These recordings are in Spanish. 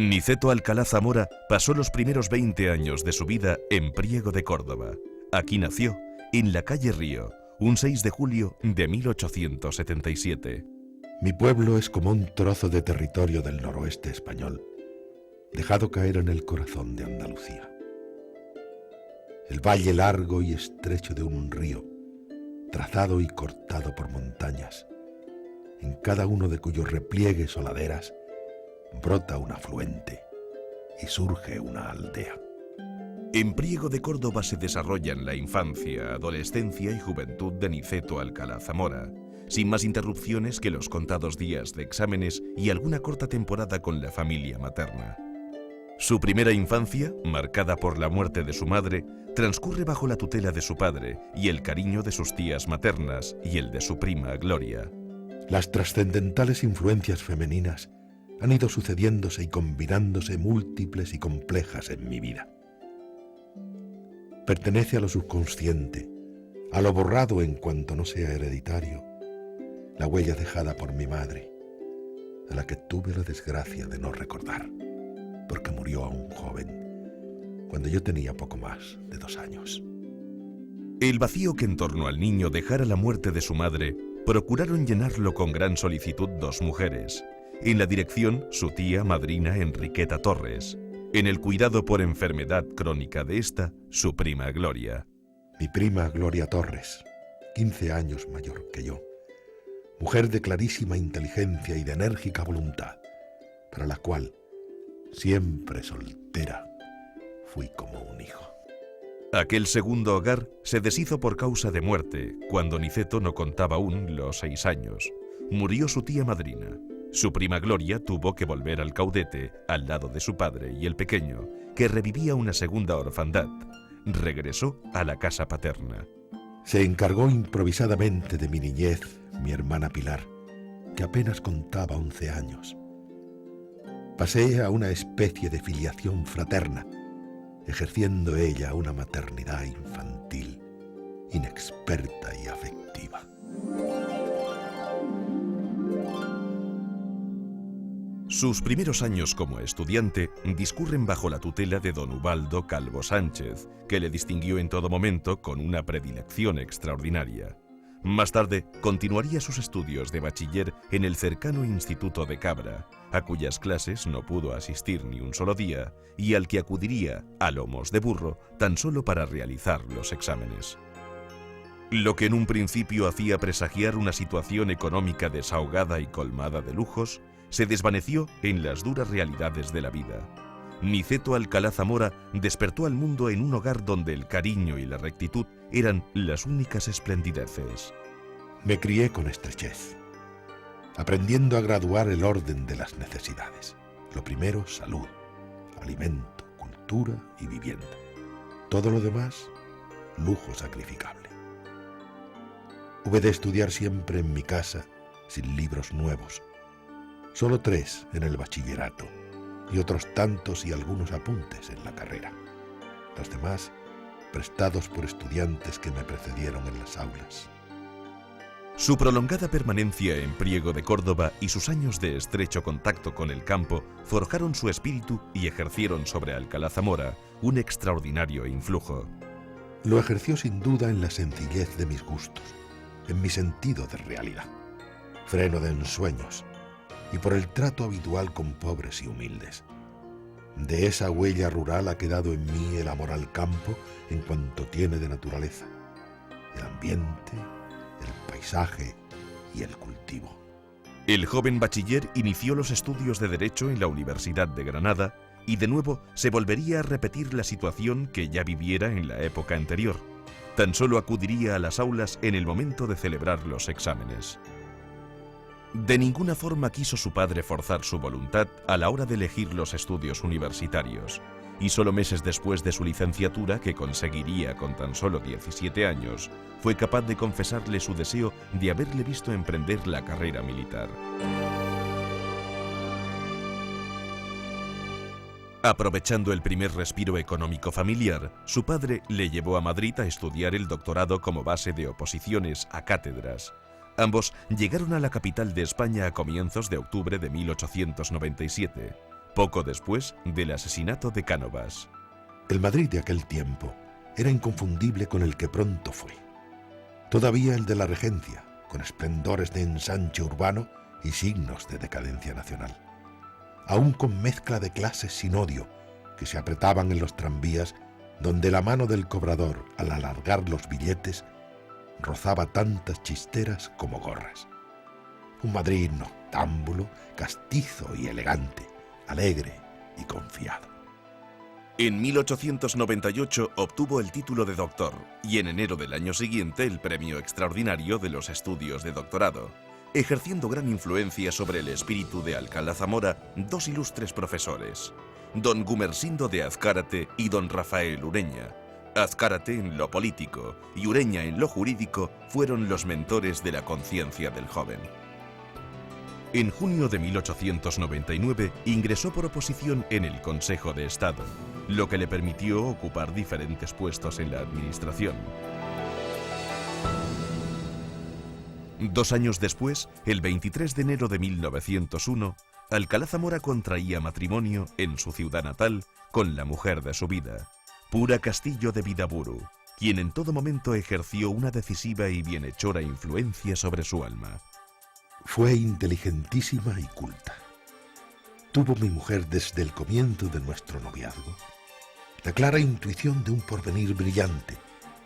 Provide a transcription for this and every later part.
Niceto Alcalá Zamora pasó los primeros 20 años de su vida en Priego de Córdoba. Aquí nació, en la calle Río, un 6 de julio de 1877. Mi pueblo es como un trozo de territorio del noroeste español, dejado caer en el corazón de Andalucía. El valle largo y estrecho de un río, trazado y cortado por montañas, en cada uno de cuyos repliegues o laderas brota un afluente y surge una aldea. En Priego de Córdoba se desarrollan la infancia, adolescencia y juventud de Niceto Alcalá Zamora, sin más interrupciones que los contados días de exámenes y alguna corta temporada con la familia materna. Su primera infancia, marcada por la muerte de su madre, transcurre bajo la tutela de su padre y el cariño de sus tías maternas y el de su prima Gloria. Las trascendentales influencias femeninas han ido sucediéndose y combinándose múltiples y complejas en mi vida. Pertenece a lo subconsciente, a lo borrado en cuanto no sea hereditario, la huella dejada por mi madre, a la que tuve la desgracia de no recordar, porque murió aún joven, cuando yo tenía poco más de 2 años. El vacío que en torno al niño dejara la muerte de su madre, procuraron llenarlo con gran solicitud 2 mujeres. En la dirección, su tía madrina Enriqueta Torres. En el cuidado por enfermedad crónica de esta, su prima Gloria. Mi prima Gloria Torres, 15 años mayor que yo, mujer de clarísima inteligencia y de enérgica voluntad, para la cual, siempre soltera, fui como un hijo. Aquel segundo hogar se deshizo por causa de muerte, cuando Niceto no contaba aún los 6 años. Murió su tía madrina. Su prima Gloria tuvo que volver al Caudete, al lado de su padre y el pequeño, que revivía una segunda orfandad. Regresó a la casa paterna. Se encargó improvisadamente de mi niñez mi hermana Pilar, que apenas contaba 11 años. Pasé a una especie de filiación fraterna, ejerciendo ella una maternidad infantil, inexperta y afectiva. Sus primeros años como estudiante discurren bajo la tutela de don Ubaldo Calvo Sánchez, que le distinguió en todo momento con una predilección extraordinaria. Más tarde, continuaría sus estudios de bachiller en el cercano Instituto de Cabra, a cuyas clases no pudo asistir ni un solo día y al que acudiría a lomos de burro tan solo para realizar los exámenes. Lo que en un principio hacía presagiar una situación económica desahogada y colmada de lujos, se desvaneció en las duras realidades de la vida. Niceto Alcalá Zamora despertó al mundo en un hogar donde el cariño y la rectitud eran las únicas esplendideces. Me crié con estrechez, aprendiendo a graduar el orden de las necesidades. Lo primero, salud, alimento, cultura y vivienda. Todo lo demás, lujo sacrificable. Hube de estudiar siempre en mi casa, sin libros nuevos. Solo 3 en el bachillerato y otros tantos y algunos apuntes en la carrera. Los demás, prestados por estudiantes que me precedieron en las aulas. Su prolongada permanencia en Priego de Córdoba y sus años de estrecho contacto con el campo forjaron su espíritu y ejercieron sobre Alcalá Zamora un extraordinario influjo. Lo ejerció sin duda en la sencillez de mis gustos, en mi sentido de realidad, freno de ensueños, y por el trato habitual con pobres y humildes. De esa huella rural ha quedado en mí el amor al campo en cuanto tiene de naturaleza, el ambiente, el paisaje y el cultivo. El joven bachiller inició los estudios de Derecho en la Universidad de Granada y de nuevo se volvería a repetir la situación que ya viviera en la época anterior. Tan solo acudiría a las aulas en el momento de celebrar los exámenes. De ninguna forma quiso su padre forzar su voluntad a la hora de elegir los estudios universitarios, y solo meses después de su licenciatura, que conseguiría con tan solo 17 años, fue capaz de confesarle su deseo de haberle visto emprender la carrera militar. Aprovechando el primer respiro económico familiar, su padre le llevó a Madrid a estudiar el doctorado como base de oposiciones a cátedras. Ambos llegaron a la capital de España a comienzos de octubre de 1897. poco después del asesinato de Cánovas. El Madrid de aquel tiempo era inconfundible con el que pronto fue. Todavía el de la Regencia, con esplendores de ensanche urbano y signos de decadencia nacional. Aún con mezcla de clases sin odio, que se apretaban en los tranvías, donde la mano del cobrador, al alargar los billetes, rozaba tantas chisteras como gorras. Un Madrid noctámbulo, castizo y elegante, alegre y confiado. En 1898 obtuvo el título de doctor y en enero del año siguiente el premio extraordinario de los estudios de doctorado, ejerciendo gran influencia sobre el espíritu de Alcalá Zamora dos ilustres profesores, don Gumersindo de Azcárate y don Rafael Ureña. Azcárate en lo político y Ureña en lo jurídico fueron los mentores de la conciencia del joven. En junio de 1899 ingresó por oposición en el Consejo de Estado, lo que le permitió ocupar diferentes puestos en la administración. 2 años después, el 23 de enero de 1901, Alcalá Zamora contraía matrimonio en su ciudad natal con la mujer de su vida, Pura Castillo de Vidaburu, quien en todo momento ejerció una decisiva y bienhechora influencia sobre su alma. Fue inteligentísima y culta. Tuvo mi mujer desde el comienzo de nuestro noviazgo la clara intuición de un porvenir brillante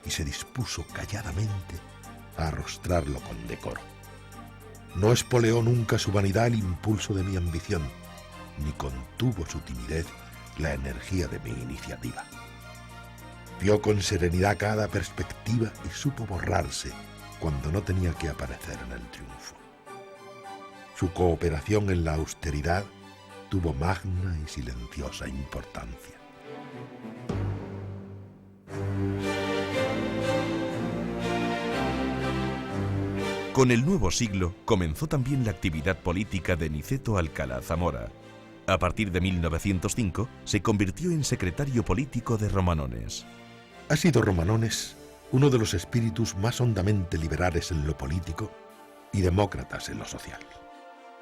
y se dispuso calladamente a arrostrarlo con decoro. No espoleó nunca su vanidad el impulso de mi ambición, ni contuvo su timidez la energía de mi iniciativa. Vio con serenidad cada perspectiva y supo borrarse cuando no tenía que aparecer en el triunfo. Su cooperación en la austeridad tuvo magna y silenciosa importancia. Con el nuevo siglo comenzó también la actividad política de Niceto Alcalá Zamora. A partir de 1905 se convirtió en secretario político de Romanones. Ha sido Romanones uno de los espíritus más hondamente liberales en lo político y demócratas en lo social.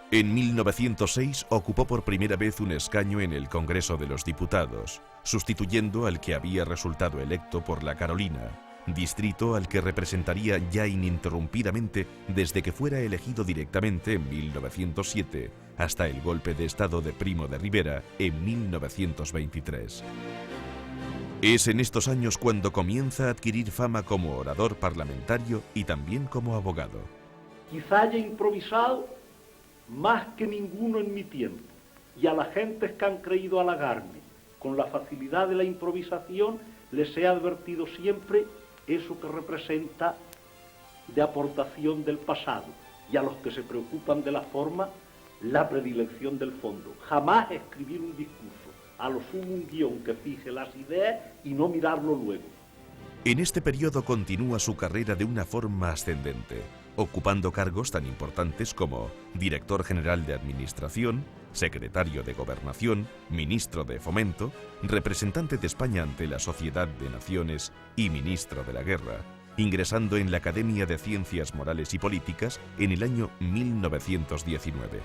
En 1906 ocupó por primera vez un escaño en el Congreso de los Diputados, sustituyendo al que había resultado electo por la Carolina, distrito al que representaría ya ininterrumpidamente desde que fuera elegido directamente en 1907 hasta el golpe de Estado de Primo de Rivera en 1923. Es en estos años cuando comienza a adquirir fama como orador parlamentario y también como abogado. Quizá haya improvisado más que ninguno en mi tiempo, y a las gentes que han creído halagarme con la facilidad de la improvisación les he advertido siempre eso que representa de aportación del pasado, y a los que se preocupan de la forma, la predilección del fondo. Jamás escribir un discurso, a lo sumo un guión que fije las ideas y no mirarlo luego. En este periodo continúa su carrera de una forma ascendente, ocupando cargos tan importantes como director general de Administración, secretario de Gobernación, ministro de Fomento, representante de España ante la Sociedad de Naciones y ministro de la Guerra, ingresando en la Academia de Ciencias Morales y Políticas en el año 1919.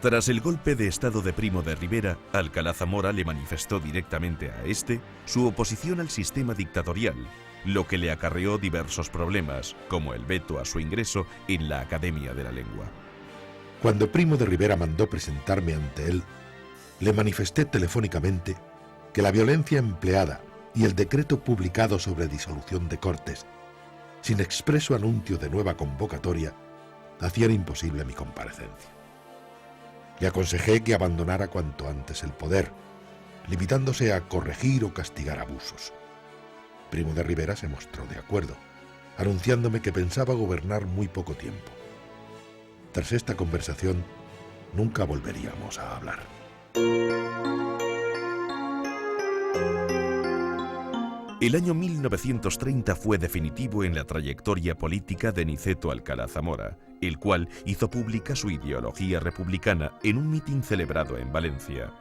Tras el golpe de Estado de Primo de Rivera, Alcalá Zamora le manifestó directamente a este su oposición al sistema dictatorial, lo que le acarreó diversos problemas, como el veto a su ingreso en la Academia de la Lengua. Cuando Primo de Rivera mandó presentarme ante él, le manifesté telefónicamente que la violencia empleada y el decreto publicado sobre disolución de Cortes, sin expreso anuncio de nueva convocatoria, hacían imposible mi comparecencia. Le aconsejé que abandonara cuanto antes el poder, limitándose a corregir o castigar abusos. Primo de Rivera se mostró de acuerdo, anunciándome que pensaba gobernar muy poco tiempo. Tras esta conversación, nunca volveríamos a hablar. El año 1930 fue definitivo en la trayectoria política de Niceto Alcalá Zamora, el cual hizo pública su ideología republicana en un mitin celebrado en Valencia.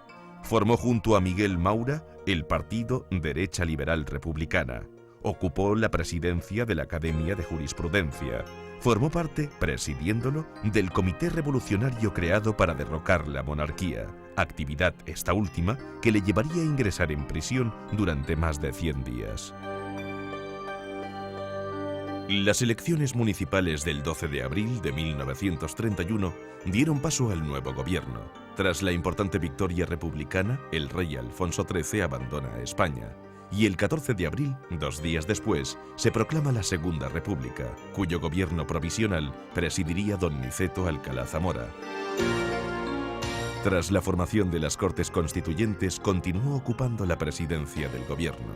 Formó junto a Miguel Maura el partido Derecha Liberal Republicana, ocupó la presidencia de la Academia de Jurisprudencia. Formó parte, presidiéndolo, del Comité Revolucionario creado para derrocar la monarquía, actividad esta última que le llevaría a ingresar en prisión durante más de 100 días. Las elecciones municipales del 12 de abril de 1931 dieron paso al nuevo gobierno. Tras la importante victoria republicana, el rey Alfonso XIII abandona España. Y el 14 de abril, 2 días después, se proclama la Segunda República, cuyo gobierno provisional presidiría don Niceto Alcalá Zamora. Tras la formación de las Cortes Constituyentes, continuó ocupando la presidencia del gobierno.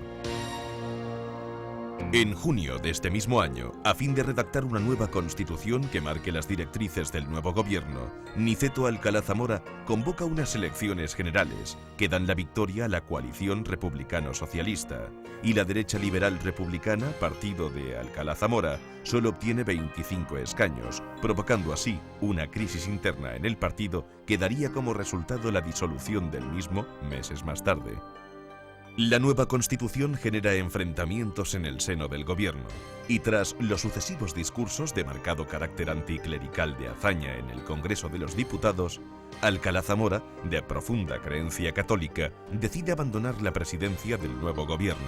En junio de este mismo año, a fin de redactar una nueva constitución que marque las directrices del nuevo gobierno, Niceto Alcalá Zamora convoca unas elecciones generales que dan la victoria a la coalición republicano-socialista, y la derecha liberal republicana, partido de Alcalá Zamora, solo obtiene 25 escaños, provocando así una crisis interna en el partido que daría como resultado la disolución del mismo meses más tarde. La nueva Constitución genera enfrentamientos en el seno del gobierno, y tras los sucesivos discursos de marcado carácter anticlerical de Azaña en el Congreso de los Diputados, Alcalá Zamora, de profunda creencia católica, decide abandonar la presidencia del nuevo gobierno.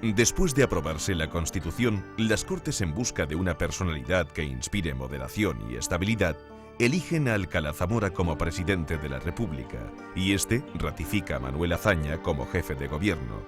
Después de aprobarse la Constitución, las Cortes, en busca de una personalidad que inspire moderación y estabilidad, eligen a Alcalá Zamora como presidente de la República, y este ratifica a Manuel Azaña como jefe de gobierno.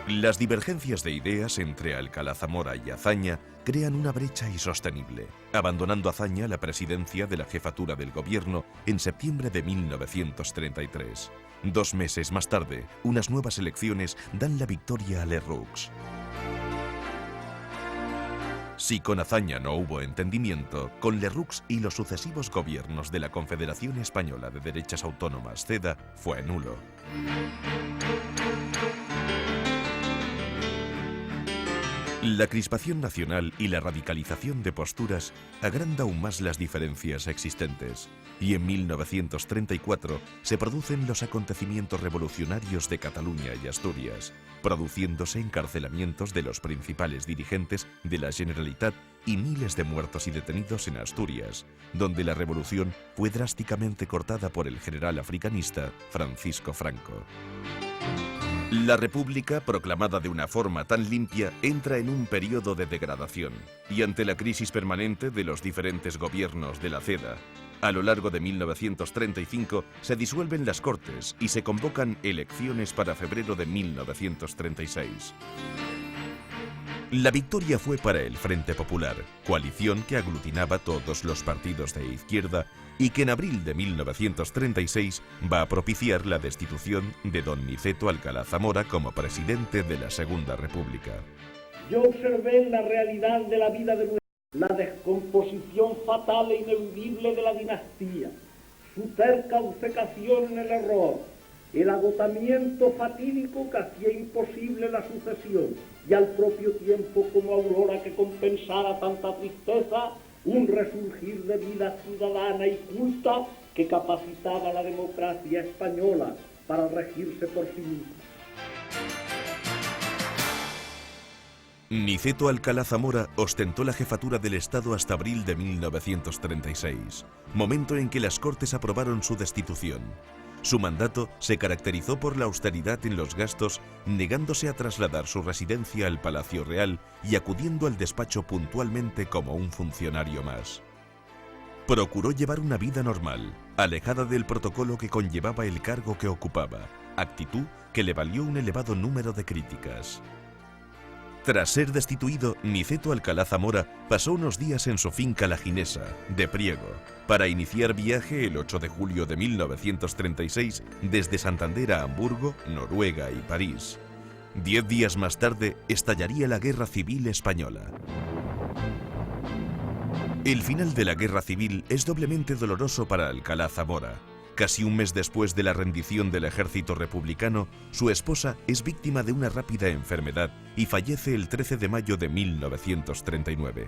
Las divergencias de ideas entre Alcalá Zamora y Azaña crean una brecha insostenible, abandonando Azaña la presidencia de la jefatura del gobierno en septiembre de 1933. 2 meses más tarde, unas nuevas elecciones dan la victoria a Lerroux. Si con Azaña no hubo entendimiento, con Lerroux y los sucesivos gobiernos de la Confederación Española de Derechas Autónomas, CEDA, fue nulo. La crispación nacional y la radicalización de posturas agranda aún más las diferencias existentes, y en 1934 se producen los acontecimientos revolucionarios de Cataluña y Asturias, produciéndose encarcelamientos de los principales dirigentes de la Generalitat y miles de muertos y detenidos en Asturias, donde la revolución fue drásticamente cortada por el general africanista Francisco Franco. La República, proclamada de una forma tan limpia, entra en un periodo de degradación, y ante la crisis permanente de los diferentes gobiernos de la CEDA, a lo largo de 1935 se disuelven las Cortes y se convocan elecciones para febrero de 1936. La victoria fue para el Frente Popular, coalición que aglutinaba todos los partidos de izquierda y que en abril de 1936 va a propiciar la destitución de don Niceto Alcalá Zamora como presidente de la Segunda República. Yo observé en la realidad de la vida de la descomposición fatal e ineludible de la dinastía, su terca obcecación en el error, el agotamiento fatídico que hacía imposible la sucesión y al propio tiempo, como aurora que compensara tanta tristeza, un resurgir de vida ciudadana y culta que capacitaba a la democracia española para regirse por sí misma. Niceto Alcalá Zamora ostentó la jefatura del Estado hasta abril de 1936, momento en que las Cortes aprobaron su destitución. Su mandato se caracterizó por la austeridad en los gastos, negándose a trasladar su residencia al Palacio Real y acudiendo al despacho puntualmente como un funcionario más. Procuró llevar una vida normal, alejada del protocolo que conllevaba el cargo que ocupaba, actitud que le valió un elevado número de críticas. Tras ser destituido, Niceto Alcalá Zamora pasó unos días en su finca La Ginesa, de Priego, para iniciar viaje el 8 de julio de 1936 desde Santander a Hamburgo, Noruega y París. 10 días más tarde estallaría la Guerra Civil Española. El final de la Guerra Civil es doblemente doloroso para Alcalá Zamora. Casi un mes después de la rendición del ejército republicano, su esposa es víctima de una rápida enfermedad y fallece el 13 de mayo de 1939.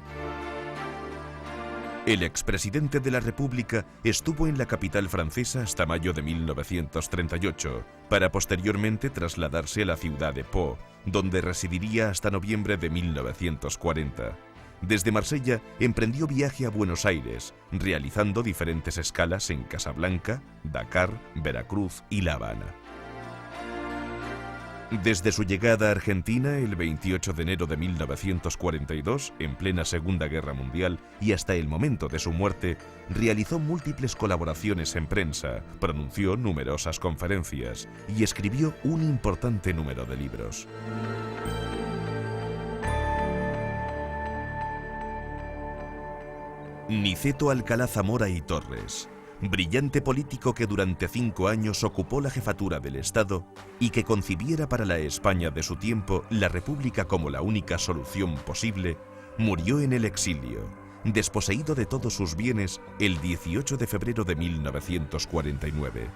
El expresidente de la República estuvo en la capital francesa hasta mayo de 1938, para posteriormente trasladarse a la ciudad de Pau, donde residiría hasta noviembre de 1940. Desde Marsella emprendió viaje a Buenos Aires, realizando diferentes escalas en Casablanca, Dakar, Veracruz y La Habana. Desde su llegada a Argentina el 28 de enero de 1942, en plena Segunda Guerra Mundial, y hasta el momento de su muerte, realizó múltiples colaboraciones en prensa, pronunció numerosas conferencias y escribió un importante número de libros. Niceto Alcalá Zamora y Torres, brillante político que durante 5 años ocupó la jefatura del Estado y que concibiera para la España de su tiempo la República como la única solución posible, murió en el exilio, desposeído de todos sus bienes el 18 de febrero de 1949.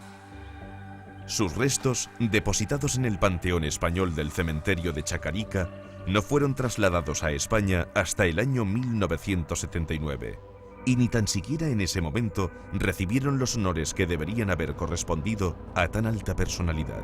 Sus restos, depositados en el Panteón Español del cementerio de Chacarica, no fueron trasladados a España hasta el año 1979. Y ni tan siquiera en ese momento recibieron los honores que deberían haber correspondido a tan alta personalidad.